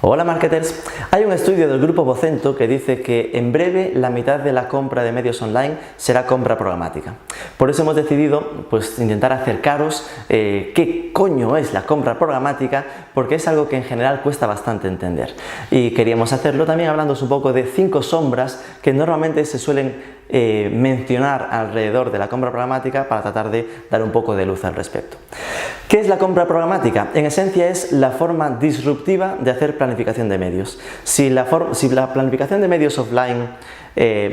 Hola marketers, hay un estudio del grupo Vocento que dice que en breve la mitad de la compra de medios online será compra programática. Por eso hemos decidido intentar acercaros qué coño es la compra programática, porque es algo que en general cuesta bastante entender. Y queríamos hacerlo también hablándoos un poco de 5 sombras que normalmente se suelen mencionar alrededor de la compra programática para tratar de dar un poco de luz al respecto. ¿Qué es la compra programática? En esencia es la forma disruptiva de hacer planificación de medios. Si la planificación de medios offline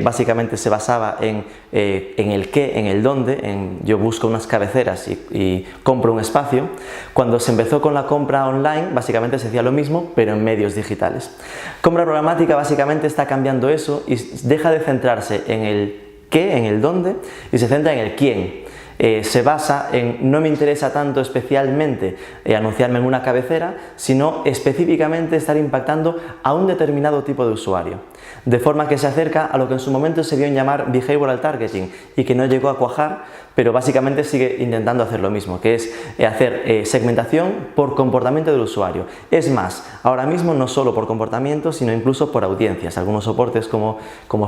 básicamente se basaba en el qué, en el dónde, yo busco unas cabeceras y compro un espacio, cuando se empezó con la compra online básicamente se hacía lo mismo pero en medios digitales. Compra programática básicamente está cambiando eso y deja de centrarse en el qué, en el dónde, y se centra en el quién. Se basa en no me interesa tanto especialmente anunciarme en una cabecera, sino específicamente estar impactando a un determinado tipo de usuario, de forma que se acerca a lo que en su momento se vio en llamar behavioral targeting y que no llegó a cuajar, pero básicamente sigue intentando hacer lo mismo, que es hacer segmentación por comportamiento del usuario. Es más, ahora mismo no solo por comportamiento, sino incluso por audiencias. Algunos soportes como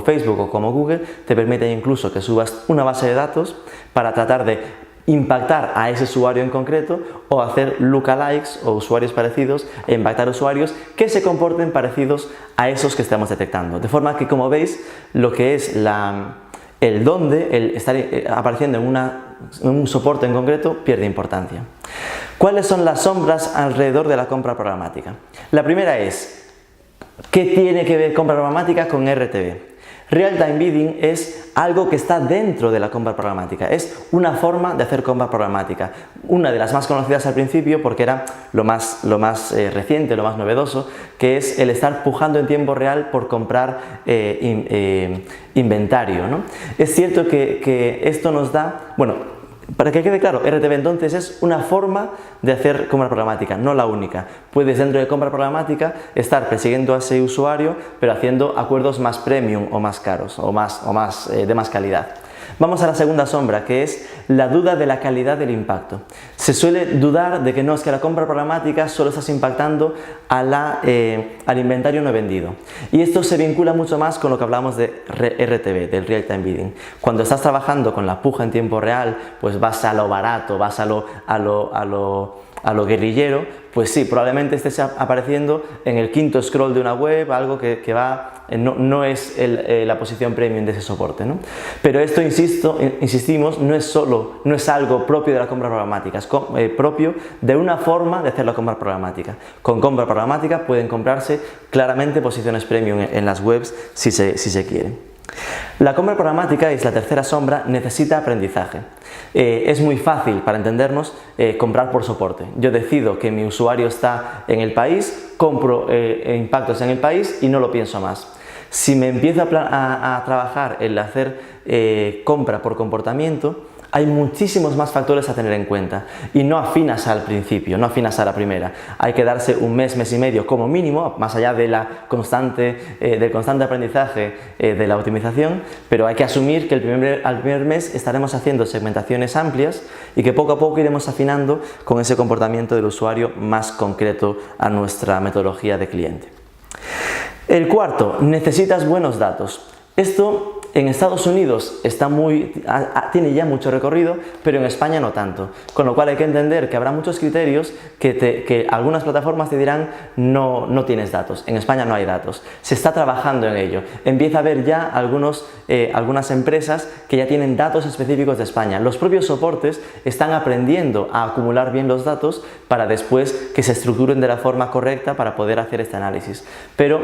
Facebook o como Google te permiten incluso que subas una base de datos para tratar de impactar a ese usuario en concreto, o hacer lookalikes o usuarios parecidos e impactar usuarios que se comporten parecidos a esos que estamos detectando. De forma que, como veis, lo que es el dónde, el estar apareciendo en un soporte en concreto, pierde importancia. ¿Cuáles son las sombras alrededor de la compra programática? La primera es, ¿qué tiene que ver compra programática con RTV? Real-time bidding es algo que está dentro de la compra programática, es una forma de hacer compra programática, una de las más conocidas al principio porque era lo más reciente, lo más novedoso, que es el estar pujando en tiempo real por comprar inventario, ¿no? Es cierto que esto nos da, para que quede claro, RTV entonces es una forma de hacer compra programática, no la única. Puedes dentro de compra programática estar persiguiendo a ese usuario, pero haciendo acuerdos más premium o más caros o de más calidad. Vamos a la segunda sombra, que es la duda de la calidad del impacto. Se suele dudar de que no, es que la compra programática solo estás impactando al inventario no vendido. Y esto se vincula mucho más con lo que hablamos de RTV, del Real Time Bidding. Cuando estás trabajando con la puja en tiempo real, pues vas a lo barato, vas a lo guerrillero, pues sí, probablemente estés apareciendo en el quinto scroll de una web, algo que no es la posición premium de ese soporte, ¿no? Pero esto, insistimos, no es algo propio de la compra programática, es propio de una forma de hacer la compra programática. Con compra programática pueden comprarse claramente posiciones premium en las webs si se quiere. La compra programática, es la tercera sombra, necesita aprendizaje. Es muy fácil, para entendernos, comprar por soporte. Yo decido que mi usuario está en el país, compro impactos en el país y no lo pienso más. Si me empiezo a trabajar en hacer compra por comportamiento, hay muchísimos más factores a tener en cuenta y no afinas al principio, no afinas a la primera. Hay que darse un mes, mes y medio como mínimo, más allá de del constante aprendizaje de la optimización, pero hay que asumir que al primer mes estaremos haciendo segmentaciones amplias y que poco a poco iremos afinando con ese comportamiento del usuario más concreto a nuestra metodología de cliente. El cuarto, necesitas buenos datos. Esto en Estados Unidos tiene ya mucho recorrido, pero en España no tanto, con lo cual hay que entender que habrá muchos criterios que algunas plataformas te dirán no tienes datos. En España no hay datos, se está trabajando en ello. Empieza a haber ya algunas empresas que ya tienen datos específicos de España. Los propios soportes están aprendiendo a acumular bien los datos para después que se estructuren de la forma correcta para poder hacer este análisis, pero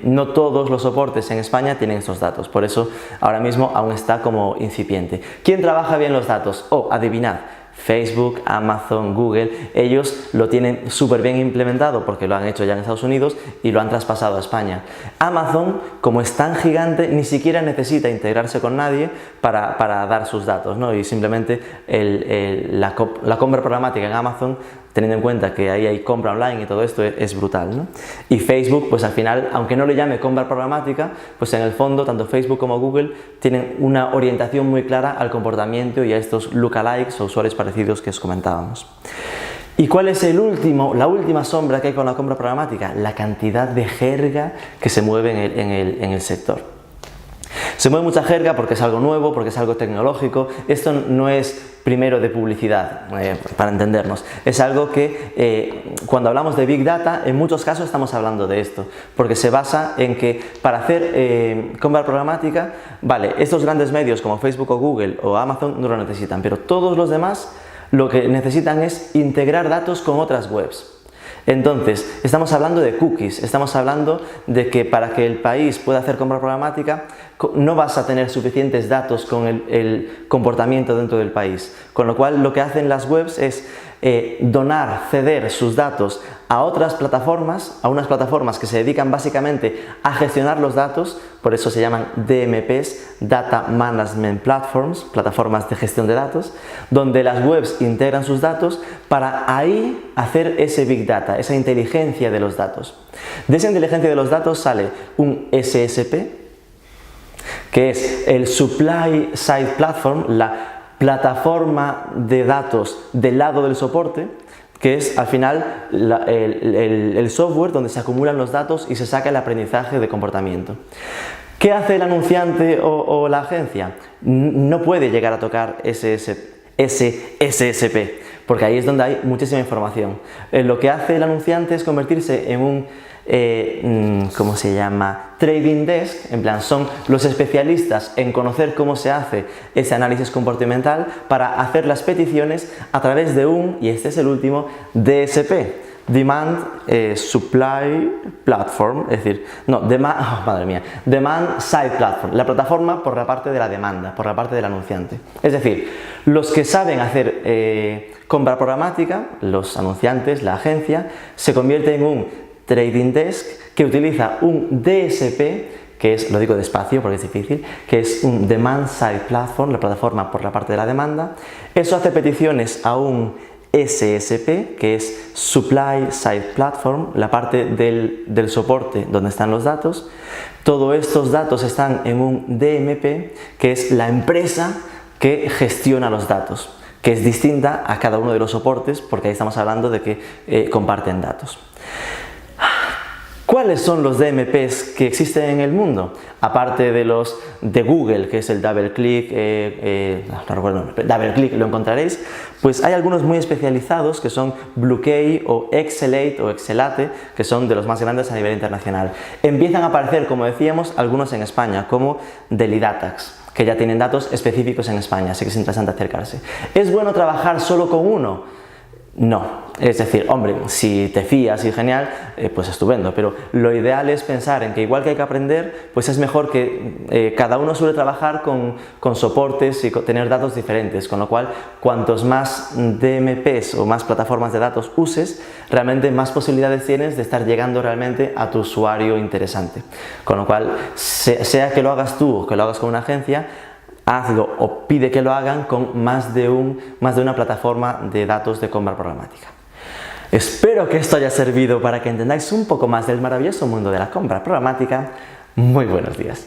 no todos los soportes en España tienen estos datos, por eso ahora mismo aún está como incipiente. ¿Quién trabaja bien los datos? Adivinad, Facebook, Amazon, Google, ellos lo tienen súper bien implementado porque lo han hecho ya en Estados Unidos y lo han traspasado a España. Amazon, como es tan gigante, ni siquiera necesita integrarse con nadie para dar sus datos, ¿no? Y simplemente la compra programática en Amazon, teniendo en cuenta que ahí hay compra online y todo esto, es brutal, ¿no? Y Facebook, pues al final, aunque no le llame compra programática, pues en el fondo tanto Facebook como Google tienen una orientación muy clara al comportamiento y a estos lookalikes o usuarios parecidos que os comentábamos. ¿Y cuál es la última sombra que hay con la compra programática? La cantidad de jerga que se mueve en el sector. Se mueve mucha jerga porque es algo nuevo, porque es algo tecnológico. Esto no es primero de publicidad, para entendernos. Es algo que cuando hablamos de Big Data, en muchos casos estamos hablando de esto, porque se basa en que para hacer compra programática, vale, estos grandes medios como Facebook o Google o Amazon no lo necesitan, pero todos los demás lo que necesitan es integrar datos con otras webs. Entonces, estamos hablando de cookies, estamos hablando de que para que el país pueda hacer compra programática no vas a tener suficientes datos con el comportamiento dentro del país, con lo cual lo que hacen las webs es ceder sus datos a otras plataformas, a unas plataformas que se dedican básicamente a gestionar los datos, por eso se llaman DMPs, Data Management Platforms, plataformas de gestión de datos, donde las webs integran sus datos para ahí hacer ese Big Data, esa inteligencia de los datos. De esa inteligencia de los datos sale un SSP, que es el Supply Side Platform, la plataforma de datos del lado del soporte, que es al final el software donde se acumulan los datos y se saca el aprendizaje de comportamiento. ¿Qué hace el anunciante o la agencia? No puede llegar a tocar ese SSP, porque ahí es donde hay muchísima información. Lo que hace el anunciante es convertirse en un ¿cómo se llama? Trading Desk, en plan son los especialistas en conocer cómo se hace ese análisis comportamental para hacer las peticiones a través de y este es el último, DSP, Demand Supply Platform, es decir, no, Demand Side Platform, la plataforma por la parte de la demanda, por la parte del anunciante. Es decir, los que saben hacer compra programática, los anunciantes, la agencia, se convierte en un Trading Desk que utiliza un DSP, que es, lo digo despacio porque es difícil, que es un Demand Side Platform, la plataforma por la parte de la demanda. Eso hace peticiones a un SSP, que es Supply Side Platform, la parte del soporte donde están los datos. Todos estos datos están en un DMP, que es la empresa que gestiona los datos, que es distinta a cada uno de los soportes, porque ahí estamos hablando de que comparten datos. ¿Cuáles son los DMPs que existen en el mundo? Aparte de los de Google, que es el DoubleClick, no recuerdo el nombre, DoubleClick lo encontraréis, pues hay algunos muy especializados que son BlueKey o Excelate o Excelate, que son de los más grandes a nivel internacional. Empiezan a aparecer, como decíamos, algunos en España, como Delidatax, que ya tienen datos específicos en España, así que es interesante acercarse. ¿Es bueno trabajar solo con uno? No, es decir, hombre, si te fías y genial, pues estupendo, pero lo ideal es pensar en que igual que hay que aprender, pues es mejor que cada uno suele trabajar con soportes y tener datos diferentes, con lo cual cuantos más DMPs o más plataformas de datos uses, realmente más posibilidades tienes de estar llegando realmente a tu usuario interesante. Con lo cual, sea que lo hagas tú o que lo hagas con una agencia, hazlo o pide que lo hagan con más de una plataforma de datos de compra programática. Espero que esto haya servido para que entendáis un poco más del maravilloso mundo de la compra programática. Muy buenos días.